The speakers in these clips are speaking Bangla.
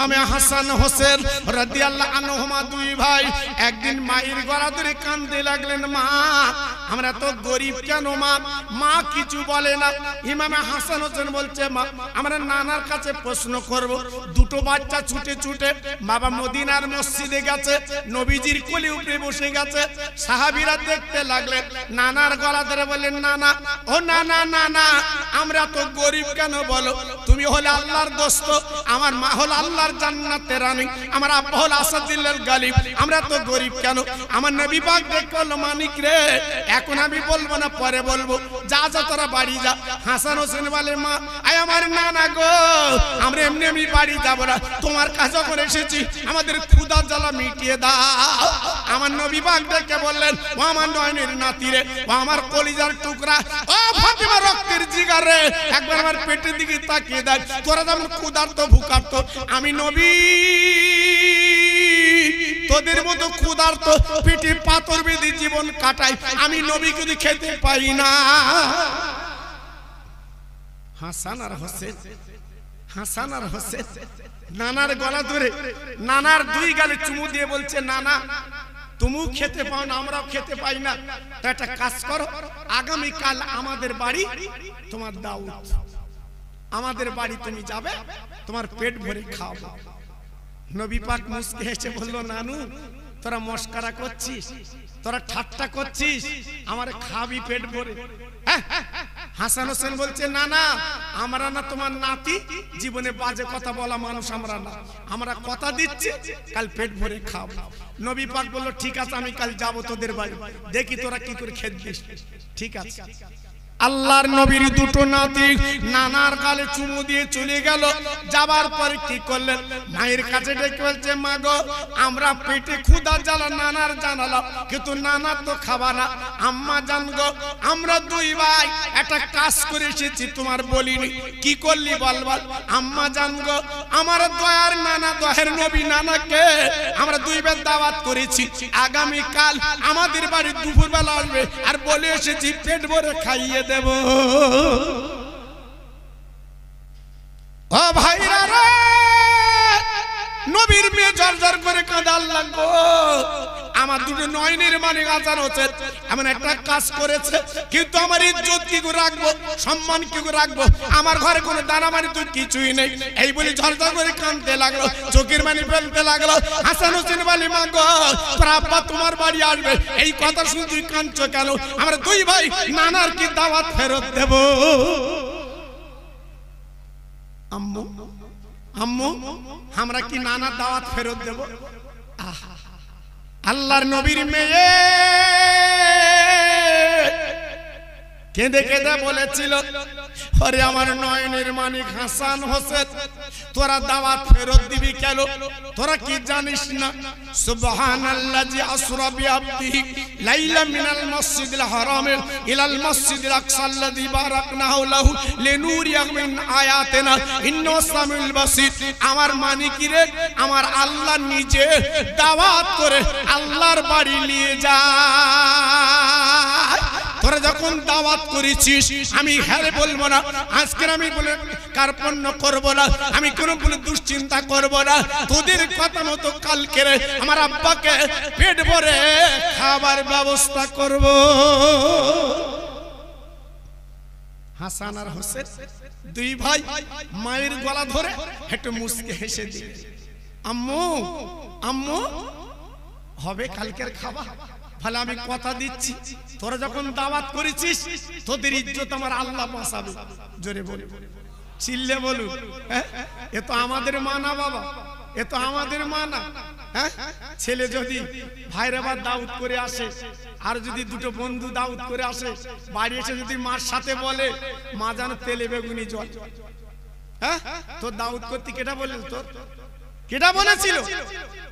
ইমামে হাসান হোসেন রাদিয়াল্লাহু আনহুমা দুই ভাই একদিন মায়ের গলা ধরে কাঁদতে লাগলেন, মা আমরা তো গরিব কেন মা? মা কিছু বলে না। ইমামে হাসান হোসেন বলছে, মা আমরা নানার কাছে প্রশ্ন করব। দুটো বাচ্চা ছুটে ছুটে বাবা মদিনার মসজিদে গেছে, নবীজির কোলে উপরে বসে গেছে। সাহাবীরা দেখতে লাগলেন, নানার গলা ধরে বললেন, নানা ও নানা নানা আমরা তো গরিব কেন বলো? তুমি হলে আল্লাহর দোস্ত, আমার মা হলো আল্লাহর জান্নাতের রানী, আমার আব্বা হলো আসাদুল্লাহর গালিব, আমরা তো গরিব কেন? আমার নবী পাক দেখল, মানিক রে এখন আমি বলবো না, পরে বলবো, যা যা তোরা বাড়ি যা। হাসান হোসেন বলে, মা আয় আমার নানা গো, আমরা এমনি এমনি বাড়ি যাবো না, তোমার কাছে করে এসেছি, আমাদের ক্ষুধা জ্বালা মিটিয়ে দাও। আমার নবী পাক দেখে বললেন, ও আমার নয়নের নাতি রে, ও আমার কলিজার টুকরা, ও ফাতিমা রক্তের জিগার রে, একবার আমার পেটের দিকে তাকিয়ে দেখ, তোরা যেমন ক্ষুধার্ত ভুকার্ত, আমি নবী তোদের মতো ক্ষুধার্ত পেটে পাথর বেঁধে জীবন কাটাই, আমি নবী যদি খেতে পাই না। হাসান আর হোসেন, হাসান আর হোসেন নানার গলা ধরে নানার দুই গালে চুমু দিয়ে বলছে, নানা তুমিও খেতে পাও না, আমরাও খেতে পাই না, তো একটা কাজ করো, আগামীকাল আমাদের বাড়ি তোমার দাওয়াত, আমাদের বাড়ি তুমি যাবে, তোমার পেট ভরে খাওয়াবো। নবী পাক মুস্কে হেসে বলল, নানু তোরা মস্কারা করছিস, তোরা ঠাট্টা করছিস, আমার খাবি পেট ভরে? হাসান হোসেন বলছে, না না আমরা না তোমার নাতি, জীবনে বাজে কথা বলা মানুষ আমরা না, আমরা কথা দিচ্ছি কাল পেট ভরে খাবো। নবী পাক বলল, ঠিক আছে আমি কাল যাবো তোদের বাড়ি, দেখি তোরা কি করে খেতে দিস। ঠিক আছে। আল্লাহর নবীর দুটো নাতি নানার গালে চুমু দিয়ে চলে গেল। যাবার পরে কি করলেন, মায়ের কাছে ডেকে বলছে, মা গো আমরা পেটে ক্ষুধা জ্বালা নানার জানালাম, কিন্তু নানা তো খাবা না। আম্মা জান গো আমরা দুই ভাই একটা কাজ করে এসেছি, তোমার বলিনি, কি করলি বল বল? আম্মা জান গো আমার দয়ার নানা, দয়ার নবী নানাকে আমরা দুই ভাই দাওয়াত করেছি, আগামীকাল আমাদের বাড়ি দুপুরবেলা আসবে, আর বলে এসেছি পেট ভরে খাইয়ে দেব। ও ভাইরা রে, নবীর মেয়ে জর্জর করে কাঁদাল লাগবো, আমার দুটো নয়নের মানে আজান হচ্ছে, এমন একটা কাজ করেছে, কিন্তু আমার ইজ্জত কি করে রাখবো, সম্মান কি করে রাখবো, আমার ঘরে কোনো দানা মানি তো কিছুই নেই, এই বলে ঝরঝর করে কাঁদতে লাগলো, চোখের মানি ফেলতে লাগলো। হাসান হোসেন বলে, মা গো তোর আব্বা তোমার বাড়ি আসবে, এই কথা শুনে তুই কাঁদছো কেন? আমরা দুই ভাই নানার কি দাওয়াত ফেরত দেব? আম্মু আম্মু আমরা কি নানার দাওয়াত ফেরত দেব? আল্লাহর নবীর মেয়ে কেঁদে কেঁদে বলেছিল, আরে আমার নয়নের মানিক হাসান হোসেন তোরা দাওয়াত ফেরত দিবি কেন? তোরা কি জানিস না, সুবহানাল্লাযী আসরা বিআবদিহি লাইলা মিনাল মাসজিদিল হারাম ইলাল মাসজিদিল আকসাল্লাযী বারাকনাহু লাহু লিনুরিয়াহু মিন আয়াতিনা ইন্নাহু সামিউল বাসীর। আমার মানিকিরে আমার আল্লাহ নিজে দাওয়াত করে আল্লাহর বাড়ি নিয়ে যায়। তোরা যখন দাওয়াত করেছিস আমি হ্যাঁ বলবো না, আজকের আমি বলে কার্পণ্য করবো না, আমি কোনো বলে দুশ্চিন্তা করবো না, তোদের কথা মতো কালকে আমার আব্বাকে পেট ভরে খাবার ব্যবস্থা করব। হাসান আর হোসেন দুই ভাই মায়ের গলা ধরে একটু মুস্কে হেসে দিয়ে, আম্মু আম্মু হবে কালকের খাবার, তাহলে আমি কথা দিচ্ছি তোরা যখন দাওয়াত করেছিস তোদের ইজ্জত আমার আল্লাহ বাঁচাবে। জোরে বলে চিল্লে বলুন, এ তো আমাদের মানা বাবা, এ তো আমাদের মানা। ছেলে যদি ভাইরা বা দাউদ করে আসে, আর যদি দুটো বন্ধু দাউদ করে আসে, বাড়ি এসে যদি মার সাথে বলে মা যেন তেলে বেগুনি জল, তোর দাউদ করতে কেটা বললেন, তোর কেটা বলেছিল?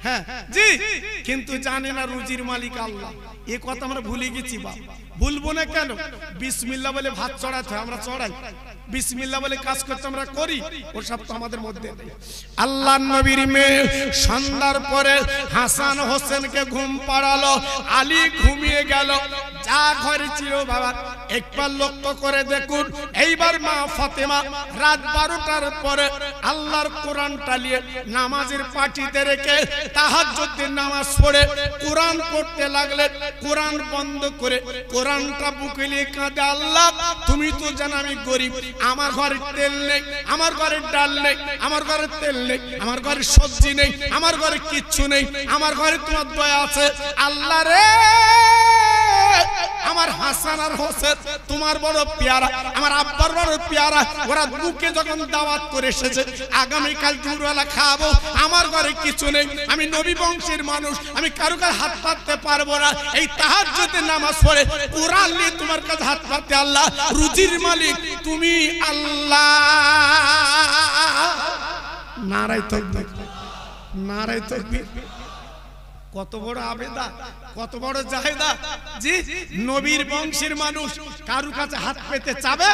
হ্যাঁ জি, কিন্তু জানে না রুজির মালিক আল্লাহ। এ কথা আমরা ভুলে গেছি, বা ভুলবো না কেন? বিসমিল্লাহ বলে ভাত চড়াতে আমরা চড়াই, বিসমিল্লাহ বলে কাজ করতে আমরা করি, ওসব তো আমাদের মধ্যে নেই। আল্লাহর নবীর মেয়ে সন্ধ্যার পরে হাসান হোসেনকে ঘুম পাড়ালো, আলী ঘুমিয়ে গেল। যা ঘরে ছিল বাবা একবার লক্ষ্য করে দেখুন। এইবার মা ফাতেমা রাত 12টার পরে আল্লাহর কোরআনটা নিয়ে নামাজের পাটিতে রেখে তাহাজ্জুদের নামাজ পড়ে কোরআন পড়তে লাগলেন। কোরআন বন্ধ করে কোরআনটা বুকে নিয়ে কাঁদে, আল্লাহ তুমি তো জানো আমি গরিব, আমার ঘরে তেল নেই, আমার ঘরে ডাল নেই, আমার ঘরে তেল নেই, আমার ঘরে সবজি নেই, আমার ঘরে কিচ্ছু নেই, আমার ঘরে তোমার দয়া আছে। আল্লাহ রে, আমার হাসান আর হোসেন তোমার বড় পেয়ারা, আমার আব্বার বড় পেয়ারা, ওরা বুকে যখন দাওয়াত করে এসেছে আগামীকাল দুপুরবেলা খাবো, আমার ঘরে কিছু নেই, আমি নবী বংশের মানুষ, আমি কারো কাছে হাত পাততে পারবো না। এই তাহাজ্জুদের নামাজ পড়ে কোরআন নিয়ে তোমার কাছে হাত পাততে, আল্লাহ রুজির মালিক তুমি আল্লাহ। নারায়ে তাকবীর, নারায়ে তাকবীর। কত বড় আবেদা, কত বড় জাহেদা। জি, নবীর বংশের মানুষ কারু কাছে হাত পেতে চাবে,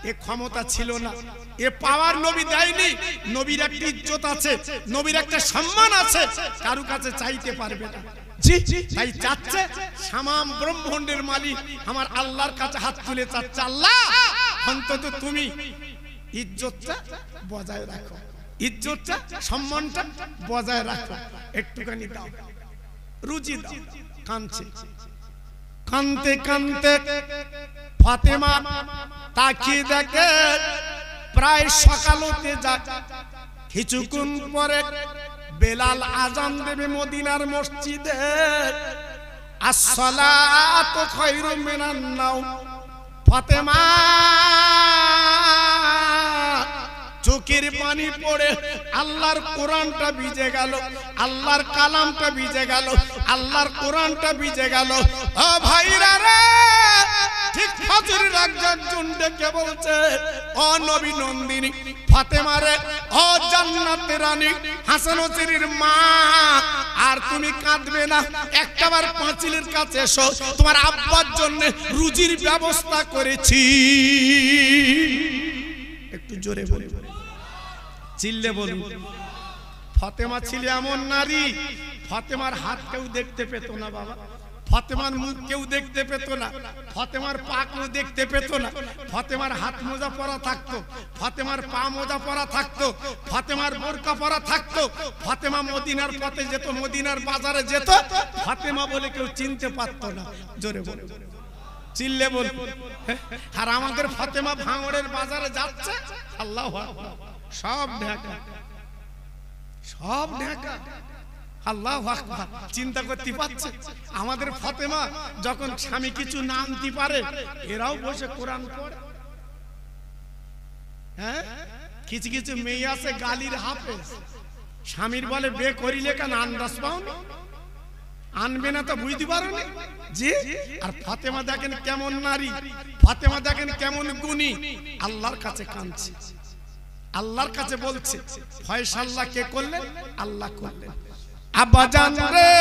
এ ক্ষমতা ছিল না, এ পাওয়ার নবী দেয়নি। নবীর একটা ইজ্জত আছে, নবীর একটা সম্মান আছে, কারু কাছে চাইতে পারবে না। জি, তাই চাচ্ছে সামাম ব্রহ্মাণ্ডের মালিক আমার আল্লাহর কাছে হাত তুলে চাচ্ছে, আল্লাহ অন্তত তুমি ইজ্জতটা বজায় রাখো, ইজ্জতটা সম্মানটা বজায় রাখো, একটুখানি দাও, রুজি দাও। কাঁদছে, কাঁদতে কাঁদতে ফাতেমা তাকিয়ে দেখে প্রায় সকাল হতে যায়। কিছুক্ষণ পরে বেলাল আজান দেবে মদিনার মসজিদে, আসসালাতু খায়রুম মিনান নাওম। ফাতেমা চোখের পানি পড়ে আল্লাহর কোরআনটা ভিজে গেল, আল্লাহর কালামটা ভিজে গেল, আল্লাহর কোরআনটা ভিজে গেল। ও ভাইরা রে, ঠিক ফজরের একজন ডেকে বলছে, ও নবী নন্দিনী ফাতেমা রে, ও জান্নাতের রানী হাসান হোসেনের মা, আর তুমি কাঁদবে না, একটাবার পাঁচিলের কাছে এসো, তোমার আব্বার জন্য রুজির ব্যবস্থা করেছি। একটু জোরে বলুন, চিল্লে বলুন। ফাতেমা ছিল এমন নারী, ফাতেমার হাত কেউ দেখতে পেত না বাবা, ফাতেমার মুখ কেউ দেখতে পেত না, ফাতেমার পা কেউ দেখতে পেত না। ফাতেমার হাত মোজা পরা থাকতো, ফাতেমার পা মোজা পরা থাকতো, ফাতেমার বোরকা পরা থাকতো। ফাতেমা মদিনার পথে যেত, মদিনার বাজারে যেত, ফাতেমা বলে কেউ চিনতে পারত না। জোরে বলে, চিল্লে বল। আর আমাদের ফাতেমা ভাঙড়ের বাজারে যাচ্ছে, আল্লাহু আকবার, সব ঢাকা, সব ঢাকা, আল্লাহু আকবার। চিন্তা করতে পারছে আমাদের ফাতেমা যখন স্বামী কিছু না আনতে পারে, এরাও বসে কোরআন পড়ে। হ্যাঁ, কিছু কিছু মেয়ে আছে গালির হাফেজ, স্বামীর বলে বে করিলে কেন আন্দাজ পাওনি, আনবে না তো বুঝতে পারো না। জি, আর ফাতেমা দেখেন কেমন নারী, ফাতেমা দেখেন কেমন গুণী, আল্লাহর কাছে কাঁদছে, আল্লাহর কাছে বলছে ফয়সালা কে করলেন, আল্লাহ করলেন। আব্বাজান রে,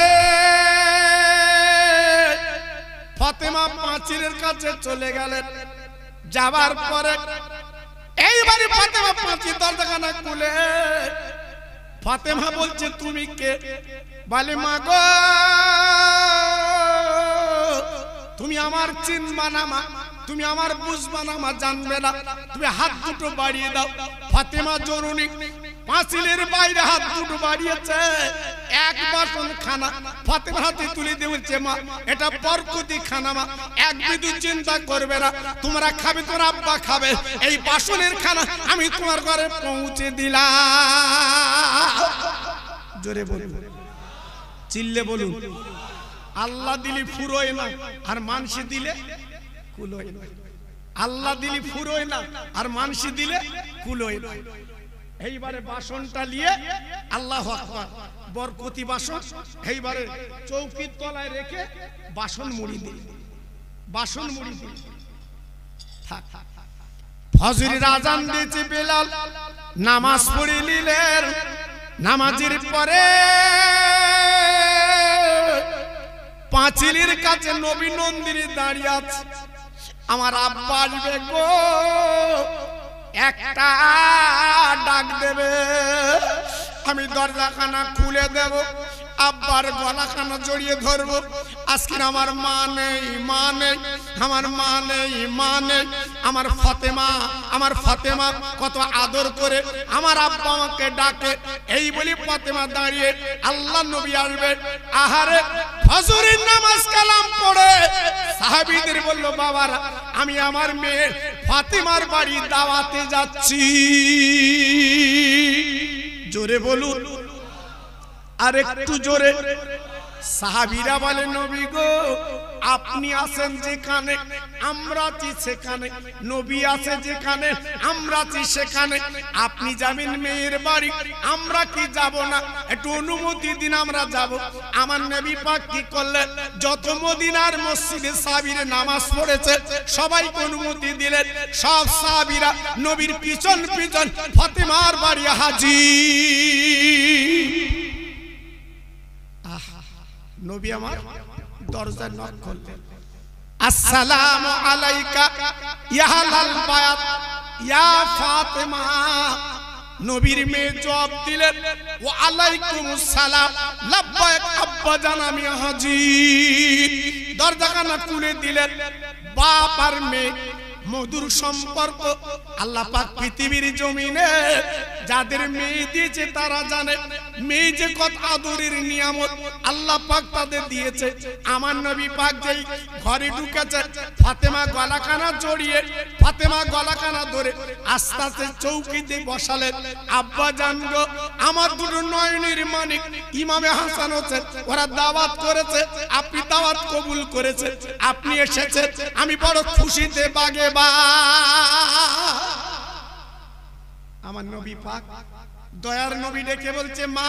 ফাতেমা পাঁচিলের কাছে চলে গেলেন। যাবার পরে এইবারে ফাতেমা পাঁচিল দরজাখানা খুলে ফাতেমা বলছে তুমি কে? বলে মা গো, তুমি আমার চিনবা না মা, তুমি আমার বুঝবা না মা, জানবে না, তুমি হাত দুটো বাড়িয়ে দাও। ফাতেমা জরুরি পাঁচিলের বাইরে হাত দুটো বাড়িয়েছে, এক বাসন খানা ফাতেমার হাতে তুলে দিয়েছে, মা এটা বরকতি খানা মা, এক বিন্দু চিন্তা করবে না, তোমরা খাবে, তোর আব্বা খাবে, এই বাসনের খানা আমি তোমার ঘরে পৌঁছে দিলাম। জোরে বলুন, চিল্লে বলুন। আল্লাহ দিলি ফুরোয় না, আর মানসি দিলে কুলোয় না। আল্লাহ দিলি ফুরোয় না, আর মানসি দিলে কুলোয় না। এইবারে বাসনটা নিয়ে আল্লাহু আকবার, বরকতি বাসন এইবারে চৌকির তলায় রেখে বাসন মুড়ি দিল, বাসন মুড়ি দিল। ফজরের আজান দিয়েছে বেলাল, নামাজ পড়ে নিলেন। নামাজের পরে পাঁচিলের কাছে নবী নন্দিনী দাঁড়িয়ে আছে, আমার আব্বা আসবে গো, একটা ডাক দেবে, আমি দরজাখানা খুলে দেব, আব্বার গলাখানা জড়িয়ে ধরবো। আজকে আমার মা নেই, মা নেই, আমার মা নেই, মা নেই। আমার ফাতেমা কত আদর করে আমার আব্বা আমাকে ডাকে। এই বলি ফাতেমা দাঁড়িয়ে, আল্লাহ নবী আসবে। আহারে ফজরের নামাজ কালাম পড়ে সাহাবীদের বলল, বাবারা আমি আমার মেয়ে ফাতেমার বাড়ি দাওয়াতে যাচ্ছি। জোরে বলুন, আর একটু জোরে। সাহাবীরা বলে, নবী গো আপনি আছেন যেখানে আমরা আছি সেখানে, নবী আছে যেখানে আমরা আছি সেখানে, আপনি যাবেন মেয়ের বাড়ি, আমরা কি যাব না? একটু অনুমতি দিন, আমরা যাব। আমার নবী পাক কি করলেন? যত মদিনার মসজিদে সাহাবীরা নামাজ পড়েছে সবাইকে অনুমতি দিলেন। সব সাহাবীরা নবীর পিছন পিছন ফাতেমার বাড়ি হাজির। নবী আমার দরজা নক করলেন, আসসালামু আলাইকা ইয়া আহলাল বায়াত ইয়া ফাতেমা। নবীর মেয়ে জবাব দিলেন, ওয়া আলাইকুমুস সালাম লাব্বাইক আব্বাজান আমি হাজির। দরজাখানা খুলে দিলেন। বাপ আর মেয়ে মধুর সম্পর্ক। আল্লাহ পাক পৃথিবীর জমিনে যাদের মেয়ে দিয়েছে তারা জানে মেয়ে যে কত আদরের নিয়ামত আল্লাহ পাক তাদের দিয়েছে। আমার নবী পাক যেই ঘরে ঢুকেছে, ফাতেমা গলাখানা জড়িয়ে, ফাতেমা গলাখানা ধরে আস্তে আস্তে চৌকিতে বসালেন। আব্বা জান গো, আমার দুটো নয়নের মানিক ইমামে হাসান হোসেন ওরা দাওয়াত করেছে, আপনি দাওয়াত কবুল করেছে, আপনি এসেছেন, আমি বড় খুশিতে বাগে বা। আমার নবী পাক দয়ার নবী ডেকে বলছে, মা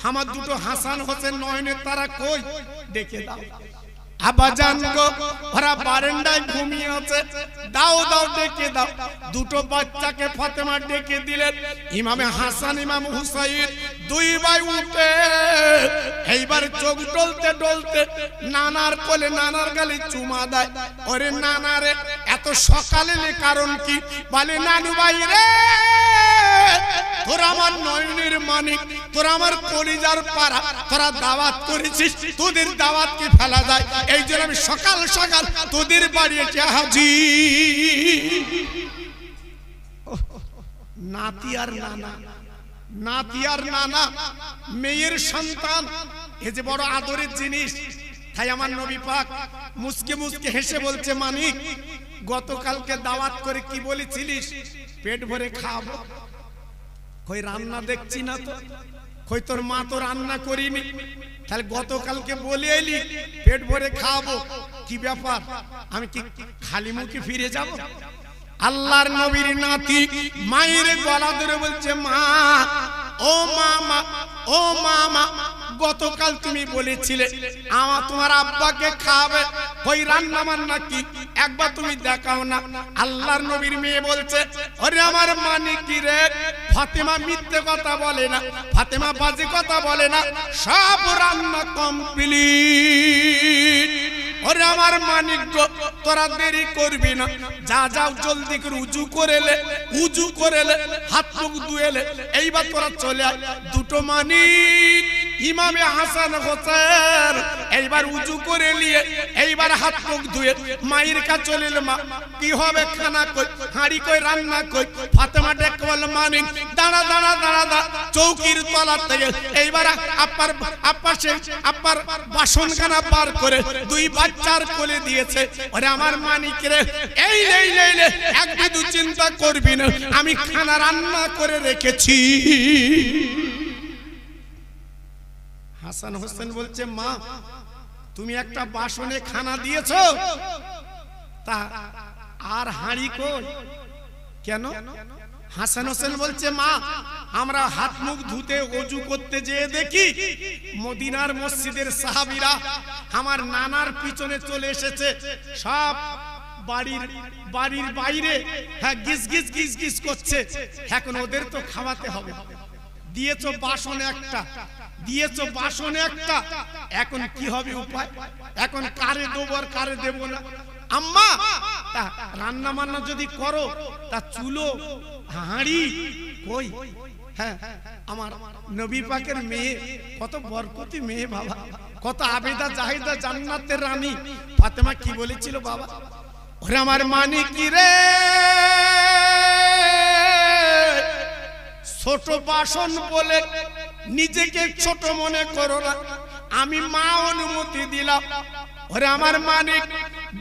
আমার দুটো হাসান হোসেন নয়নের তারা কই, ডেকে দাও। আব্বা জান গো ওরা বারান্দায় ঘুমিয়ে আছে, দাও দাও ডেকে দাও। দুটো বাচ্চাকে ফাতেমা ডেকে দিলেন। ইমামে হাসান ইমাম হুসাইন দুই ভাই উঠে এইবার চোখ ডলতে ডলতে নানার কোলে নানার গালে চুমা দেয়। ওরে নানা রে এত সকালে কারণ কি? বলে নানু ভাই রে, তোরা আমার নয়নের মানিক, তোরা আমার কলিজার পাড়া, তোরা দাওয়াত করেছিস, তোদের দাওয়াত কি ফেলা যায়? এই জন্য আমি সকাল সকাল তোদের বাড়ি এসে হাজির। নাতি আর নানা, নাতি আর নানা মেয়ের সন্তান, এ যে বড় আদরের জিনিস। তাই আমার নবী পাক মুসকে মুসকে হেসে বলছে, মানিক গতকালকে দাওয়াত করে কি বলেছিলিস? পেট ভরে খাবো। কই রান্না দেখছি না তো, কই তোর মা তো রান্না করিনি, তাহলে গতকালকে বলে এলি পেট ভরে খাবো, কি ব্যাপার? আমি কি খালি মুখে ফিরে যাব? আল্লাহর নবীর নাতি মায়ের গলা ধরে বলছে, মা ও মামা, ও মামা গতকাল তুমি বলেছিলে আমার তোমার আব্বাকে খাবে, ওই রান্না বান্না কি একবার তুমি দেখাও না। আল্লাহর নবীর মেয়ে বলছে, ওরে আমার মানিক কি রে, ফাতেমা মিথ্যে কথা বলে না, ফাতেমা বাজে কথা বলে না, সব রান্না কমপ্লিট। ওরে আমার মানিক গো, তোরা দেরি করবি না, যা যাও জলদি করে উজু করেলে, উজু করেলে হাত মুখ ধুয়েলে, এইবার তোরা চলে আয়। দুটো মানিক ইমামে হাসান হোসেন এইবার উজু করে নিয়ে এইবার হাত মুখ ধুয়ে মায়ের কাছে চলে এলো। মা কি হবে, খানা কই, হাঁড়ি কই, রান্না কই? ফাতেমা ডেকে বলল, মানিক দাঁড়া দাঁড়া দাঁড়া দাঁড়া। চৌকির তলার থেকে এইবার আপ্পার বাসনখানা পার করে দুই বাচ্চার কোলে দিয়েছে। ওরে আমার মানিক রে, এই লে এক বিদু চিন্তা করবি না, আমি খানা রান্না করে রেখেছি। হাসান হোসেন বলছে, মা তুমি একটা বাসনে খানা দিয়েছো, তা আর হাঁড়ি কই কেন? হাসান হোসেন বলছে, মা আমরা হাত মুখ ধুতে ওযু করতে যেয়ে দেখি মদিনার মসজিদের সাহাবীরা আমার নানার পিছনে চলে এসেছে, সব বাড়ির বাইরে হ্যাঁ গিজ গিজ গিজ গিজ করছে। এখন ওদের তো খাওয়াতে হবে, দিয়েছো বাসনে একটা, দিয়েছো বাসনে একটা, এখন কি হবে উপায়? এখন কারে দেবো আর কারে দেব না? আম্মা তা রান্না বান্না যদি করো তা চুলো হাঁড়ি কই? হ্যাঁ আমার নবী পাকের মেয়ে কত বরকতি মেয়ে বাবা, কত আবেদা জাহিদা জান্নাতের রানী ফাতেমা কি বলেছিল বাবা, ওরে আমার মানিক রে ছোট বাসন বলে নিজেকে ছোট মনে করো না, আমি মা অনুমতি দিলাম। ওরে আমার মানিক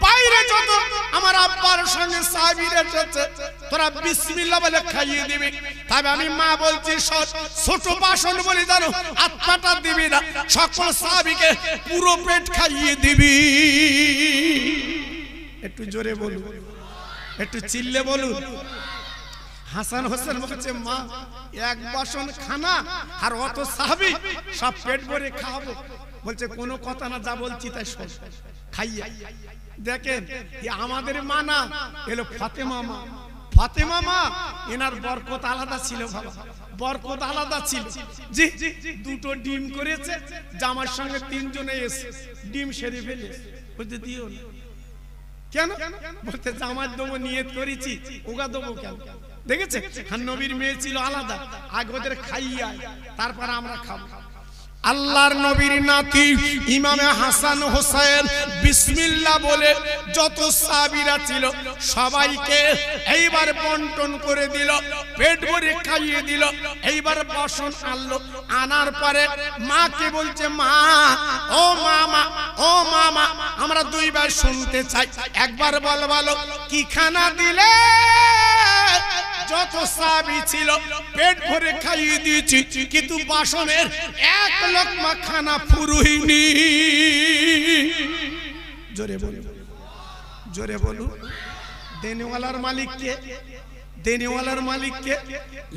বাইরে যত আমার আব্বার সঙ্গে সাহাবীরা এসেছে তোরা বিসমিল্লাহ বলে খাইয়ে দিবি, তবে আমি মা বলছি ছোট বাসন বলে জানো আত্মাটা দিবি না, সকল সাহাবীকে পুরো পেট খাইয়ে দিবি। একটু জোরে বলুন, একটু চিল্লে বলুন। হাসান হোসেন বলছে মা এক বাসন খানা আর অত সাহাবী সব পেট ভরে খাওয়াবো। বলছে কোনো কথা না, যা বলছি তাই শোন, খাইয়া। দেখেন আমাদের মা না, এলো ফাতেমা মা। ফাতেমা মা এনার বরকত আলাদা ছিল বাবা, বরকত আলাদা ছিল। জি দুটো ডিম করেছে, জামার সঙ্গে তিনজনে এসে ডিম সেরে ফেলে বলতে দিও না। কেন? বলতে জামার দেবো নিয়ত করেছি, ওগা দেবো কেন? দেখেছে নবীর মেয়ে ছিল আলাদা, আগে ওদের খাইয়া তারপর আমরা খাবো। আল্লাহর নবীর নাতি ইমামে হাসান হোসেন বিসমিল্লাহ বলে যত সাহাবীরা ছিল সবাইকে এইবার বন্টন করে দিল, পেট ভরে খাইয়ে দিল। এইবার বাসন আনলো, আনার পরে মাকে বলছে মা ও মামা ও মামা আমরা দুইবার শুনতে চাই, একবার বলো কি খানা দিলে? যত সাহাবী ছিল পেট ভরে খাইয়ে দিয়েছি, কিন্তু বাসনের এক লোকমা খানা ফুরুইনি। জোরে বলুন, জোরে বলুন। দেনেওয়ালার মালিক কে? দেনেওয়ালার মালিক কে?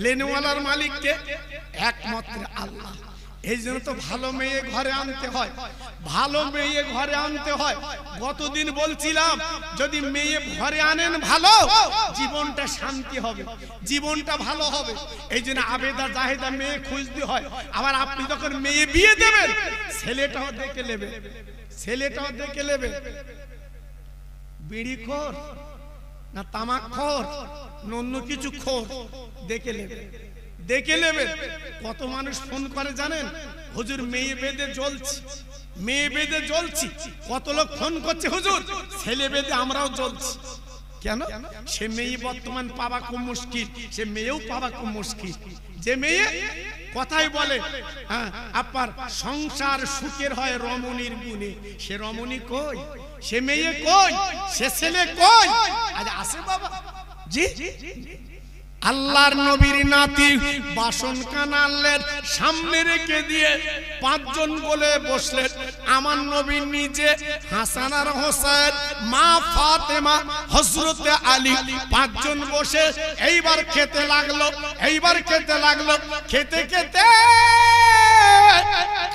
লেনেওয়ালার মালিক কে? একমাত্র আল্লাহ। এই জন্য তো ভালো মেয়ে ঘরে আনতে হয়, ভালো মেয়ে ঘরে আনতে হয়। গতদিন বলছিলাম যদি মেয়ে ঘরে আনেন ভালো, জীবনটা শান্তি হবে, জীবনটা ভালো হবে। এই জন্য আবেদা জাহেদা মেয়ে খুঁজতে হয়। আবার আপনি যখন মেয়ে বিয়ে দেবেন ছেলেটাও দেখে নেবে, ছেলেটাও দেখে নেবে বিড়িখোর না তামাকখোর না অন্য কিছু খোর দেখে নেবে, দেখে নেবেন। কত মানুষ ফোন করে জানেন, হুজুর মেয়ে বেদে জ্বলছি, মেয়ে বেদে জ্বলছি। কত লোক ফোন করছে হুজুর ছেলে বেদে আমরাও জ্বলছি। কেন? সে মেয়ে বর্তমান পাওয়া খুব মুশকিল, সে মেয়েও পাওয়া খুব মুশকিল। যে মেয়ে কথাই বলে হ্যাঁ আপনার সংসার সুখের হয় রমণীর গুণে, সে রমণী কই? সে মেয়ে কই? সে ছেলে কই? আজ আসে বাবা। জি আল্লাহর নবীর নাতি বাসন কানা আনলেন, সামনে রেখে দিয়ে পাঁচজন বলে বসলেন। আমার নবী নিজে, হাসান আর হোসেন, মা ফাতেমা, হযরতে আলী, পাঁচজন বসে এইবার খেতে লাগলো, এইবার খেতে লাগলো। খেতে খেতে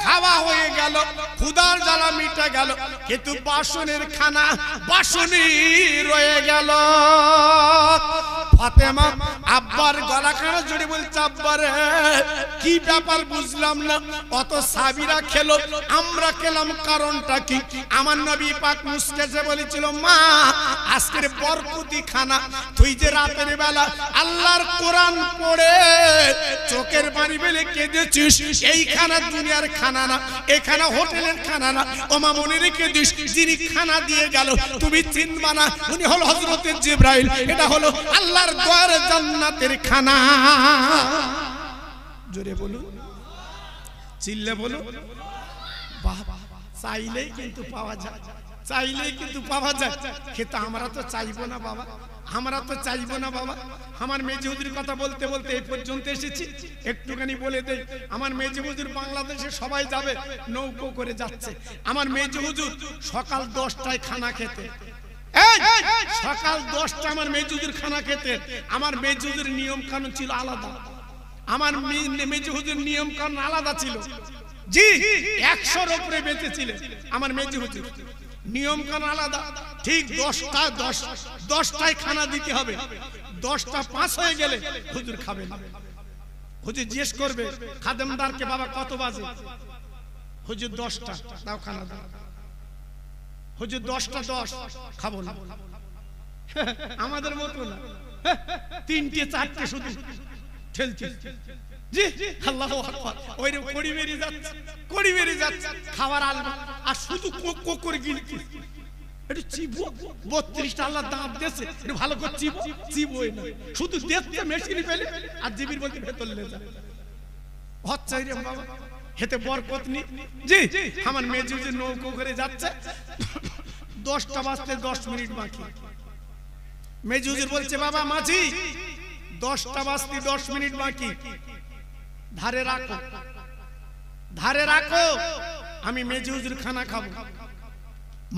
খাওয়া হয়ে গেল, ক্ষুধার জ্বালা মিটে গেল, কিন্তু বাসনের খানা বাসনই রয়ে গেল। ফাতেমা আব্বার গলা কাটা জুড়ে বলছে আব্বা রে কি ব্যাপার বুঝলাম না, অত সাহাবীরা খেলো আমরা খেলাম কারণটা কি? আমার নবী পাক মুস্কেছে বলেছিল মা আজকের বরকতি খানা, তুই যে রাতের বেলা আল্লাহর কোরআন পড়ে চোখের পানি ফেলে কেঁদেছিস, এই খানা দুনিয়ার খানা না, এই খানা হোটেলের খানা না। ও মা মনে রেখে দিস যিনি খানা দিয়ে গেল তুমি চিনবা না, উনি হলো হযরতে জিবরাইল, এটা হলো আল্লাহর দয়ার জান্নাতের খানা। জোরে বলুন, চিল্লে বলুন। বাবা চাইলেই কিন্তু পাওয়া যায়, চাইলেই কিন্তু পাওয়া যায়, কিন্তু আমরা তো চাইবো না বাবা, আমরা তো চাইবো না বাবা। আমার মেজি হুজুরের কথা বলতে বলতে এই পর্যন্ত এসেছি, একটুখানি বলে দেই। আমার মেজি হুজুর বাংলাদেশে সবাই যাবে নৌকো করে যাচ্ছে। আমার মেজি হুজুর সকাল 10টায় খানা খেতে, সকাল 10টা আমার মেজি হুজুর খানা খেতে। আমার মেজি হুজুর নিয়ম কানুন ছিল আলাদা, আমার মেজি হুজুর নিয়ম কানুন আলাদা ছিল। জি 100-র উপরে বেঁচে ছিলেন আমার মেজি হুজুর, নিয়ম কানুন আলাদা। ঠিক 10টায় খানা দিতে হবে, 10টা 5 হয়ে গেলে হুজুর খাবেন। হুজুর জিজ্ঞেস করবে খাদেমদারকে বাবা কত বাজে? হুজুর 10টা, দাও খানা দাও। হুজুর 10টা 10 খাবো না। আমাদের মতো না, 3টে 4টে শুধু ঠেলছে। জি আল্লাহু আকবার ওইরে কড়ি মেরে যাচ্ছে খাবার আলবা আর শুধু কোক কোক করে গিলছে একটু চিবো 32টা আল্লাহ দাঁত দিয়েছে একটু ভালো করে চিবোই না শুধু দেখতে মেশিনে ফেলে আর জিবির মধ্যে ভেতর লে যায় হচ্ছে রে বাবা হেতে বরকত নি জি আমার মেজু যে নৌকো করে যাচ্ছে 10টা বাজতে 10 মিনিট বাকি মেজুজির বলছে বাবা মাঝি 10টা বাজতে 10 মিনিট বাকি ধারে রাখো আমি মেজুজির খানা খাবো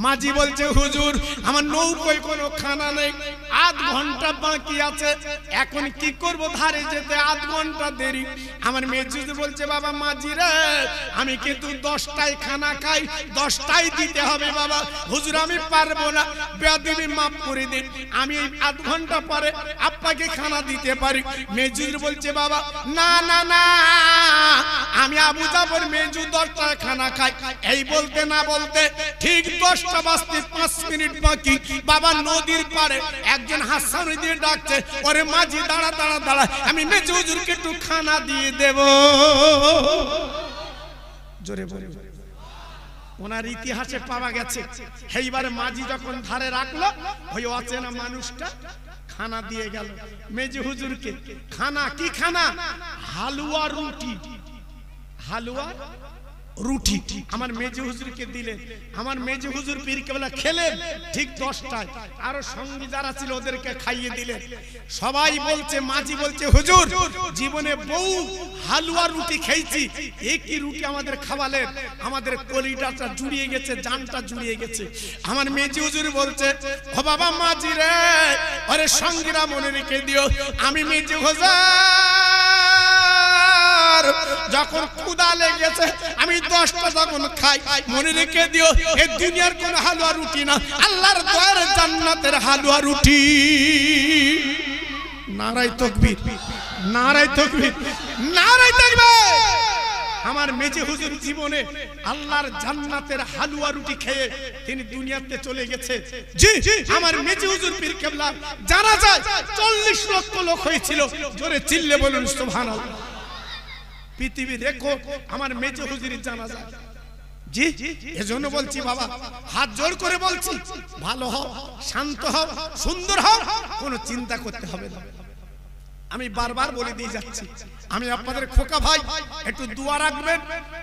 মাঝি বলছে হুজুর আমার নৌকোয় কোনো খানা নেই আধ ঘন্টা বাকি আছে এখন কি করব ধারে যেতে আধ ঘন্টা দেরি আমার মেজুজি বলছে বাবা মাঝি রে আমি কিন্তু 10টায় খানা খাই 10টায় দিতে হবে বাবা হুজুর আমি পারবো না বেয়াদবি মাফ করে দিন আমি আধ ঘন্টা পরে আপনাকে খানা দিতে পারি মেজুজি বলছে বাবা না না না আমি আবু জাফর মেজু 10টায় খানা খাই এই বলতে না বলতে ঠিক 10টা বাজতে 5 মিনিট বাকি বাবা নদীর পারে একজন হাসান দিয়ে ডাকছে ওরে মাঝি দাঁড়া দাঁড়া দাঁড়া আমি মেজু হুজুরকে একটু খানা দিয়ে দেব জোরে বলে ওনার ইতিহাসে পাওয়া গেছে এইবারে মাঝি যখন ধারে রাখলো ওই অচেনা মানুষটা খানা দিয়ে গেল মেজু হুজুরকে খানা কি খানা হালুয়া রুটি আমার মেজে হুজুরকে দিলেন আমার মেজে হুজুর পীর কেবলা খেলেন ঠিক 10টায় আরো সঙ্গী যারা ছিল ওদেরকে খাইয়ে দিলেন সবাই বলছে মাঝি বলছে হুজুর জীবনে বহু হালুয়া রুটি খেয়েছি একই রুটি আমাদের খাওয়ালেন আমাদের কলিজাটা জুড়িয়ে গেছে জানটা জুড়িয়ে গেছে আমার মেজে হুজুর বলছে ও বাবা মাঝি রে আরে সঙ্গীরা মনে রেখে দিও আমি মেজে হুজুর যখন ক্ষুধা লেগেছে আমি 10টা যখন খাই মনে রেখে দিও এই দুনিয়ার কোন হালুয়া রুটি না আল্লাহর দয়ার জান্নাতের হালুয়া রুটি নারায়ে তাকবীর নারায়ে তাকবীর নারায়ে তাকবীর আমার মেজে হুজুর জীবনে আল্লাহর জান্নাতের হালুয়া রুটি খেয়ে তিনি দুনিয়াতে চলে গেছে জি আমার মেজে হুজুর পীর কেবলা জানা যায় 40 লক্ষ লোক হয়েছিল জোরে চিল্লে বলুন সুবহানাল্লাহ পৃথিবী দেখো আমার মেজে হুজুরের জানাজা জি এজন্য বলছি বাবা হাত জোড় করে বলছি ভালো হও শান্ত হও সুন্দর হও কোনো চিন্তা করতে হবে না আমি বারবার বলে দিয়ে যাচ্ছি আমি আপনাদের খোকা ভাই একটু দোয়া রাখবেন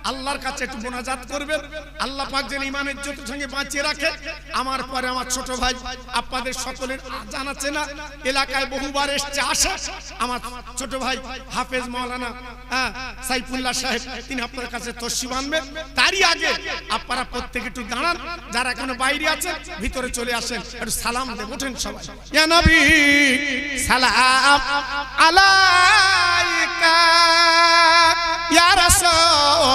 আল্লাহর কাছে একটু মোনাজাত করবেন আল্লাহ পাক যেন ঈমানের জ্যোতির সঙ্গে বাঁচিয়ে রাখে আমার পরে আমার ছোট ভাই আপনাদের সকলের জানা চেনা এলাকায় বহুবার এসে আসে আমার ছোট ভাই হাফেজ মাওলানা সাইফুল্লাহ সাহেব তিনি আপনাদের কাছে তসবিহ আনবেন তারই আগে আপনারা প্রত্যেকে একটু দাঁড়ান যারা এখনো বাইরে আছেন ভিতরে চলে আসেন একটু সালাম দেন ওঠেন সবাই ইয়া নবী সালাম আলাইকা ইয়া রাসূল